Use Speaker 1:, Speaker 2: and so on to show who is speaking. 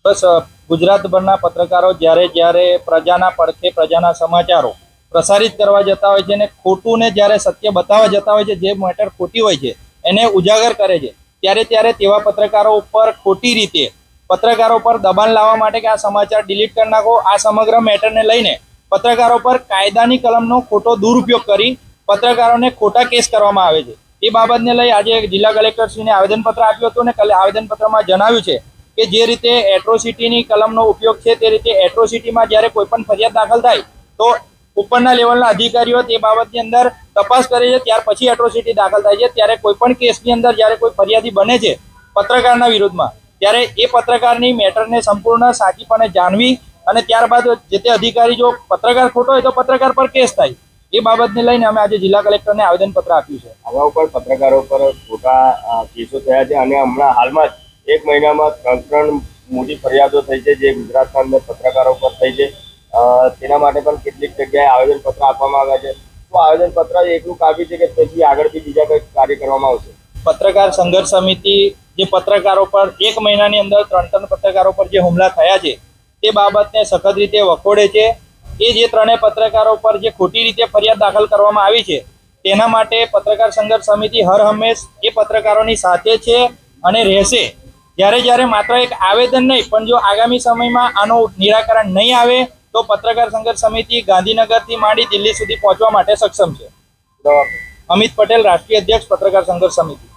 Speaker 1: બસ ગુજરાતભરના પત્રકારો જ્યારે જ્યારે પ્રજાના પડખે પ્રજાના સમાચારો પ્રસારિત કરવા જતા હોય છે અને ખોટું ને જ્યારે સત્ય બતાવવા જતા હોય છે, જે મેટર ખોટી હોય છે એને ઉજાગર કરે છે, ત્યારે ત્યારે તેવા પત્રકારો ઉપર ખોટી રીતે પત્રકારો પર દબાણ લાવવા માટે કે આ સમાચાર ડિલીટ કરી નાખો, આ સમગ્ર મેટરને લઈને પત્રકારો પર કાયદાની કલમનો ખોટો દુરુપયોગ કરી પત્રકારોને ખોટા કેસ કરવામાં આવે છે। એ બાબતને લઈ આજે જિલ્લા કલેક્ટરશ્રીને આવેદનપત્ર આપ્યું હતું અને આવેદનપત્રમાં જણાવ્યું છે કે જે રીતે એટ્રોસિટીની કલમનો ઉપયોગ છે તે રીતે એટ્રોસિટીમાં જ્યારે કોઈ પણ ફરિયાદ દાખલ થાય તો ઉપરના લેવલના અધિકારીઓ તે બાબતની અંદર તપાસ કરે છે, ત્યાર પછી એટ્રોસિટી દાખલ થાય છે। ત્યારે કોઈ પણ કેસની અંદર જ્યારે કોઈ ફરિયાદી બને છે પત્રકારના વિરુદ્ધમાં, ત્યારે એ પત્રકારની મેટરને સંપૂર્ણ સાચીપણે જાણવી અને ત્યારબાદ જે તે અધિકારી જો પત્રકાર ખોટો હોય તો પત્રકાર પર કેસ થાય। એ બાબતને લઈને અમે આજે જિલ્લા કલેક્ટરને આવેદનપત્ર આપ્યું છે।
Speaker 2: આવા ઉપર પત્રકારો પર ખોટા કેસો થયા છે અને હમણાં હાલમાં જ 1 મહિનામાં 3 મોટી ફરિયાદો થઈ છે જે ગુજરાતના અંદર પત્રકારો પર થઈ છે। તેના માટે પણ કેટલીક જગ્યાએ આવેદનપત્ર આપવામાં આવ્યા છે। તો આવેદનપત્ર એટલું કાફી છે કે પછી આગળથી બીજા કંઈક કાર્ય કરવામાં આવશે?
Speaker 1: પત્રકાર સંઘર્ષ સમિતિ જે પત્રકારો પર 1 મહિનાની અંદર 3 પત્રકારો પર જે હુમલા થયા છે તે બાબતને સખત રીતે વખોડે છે। એ જે 3 પત્રકારો પર જે ખોટી રીતે ફરિયાદ દાખલ કરવામાં આવી છે તેના માટે પત્રકાર સંઘર્ષ સમિતિ હર હંમેશ એ પત્રકારોની સાથે છે અને રહેશે। જ્યારે જ્યારે માત્ર એક આવેદન નહીં પણ જો આગામી સમયમાં આનું નિરાકરણ નહીં આવે તો પત્રકાર સંઘર્ષ સમિતિ ગાંધીનગરથી માંડી દિલ્હી સુધી પહોંચવા માટે સક્ષમ છે। અમિત પટેલ, રાષ્ટ્રીય અધ્યક્ષ પત્રકાર સંઘર્ષ સમિતિ।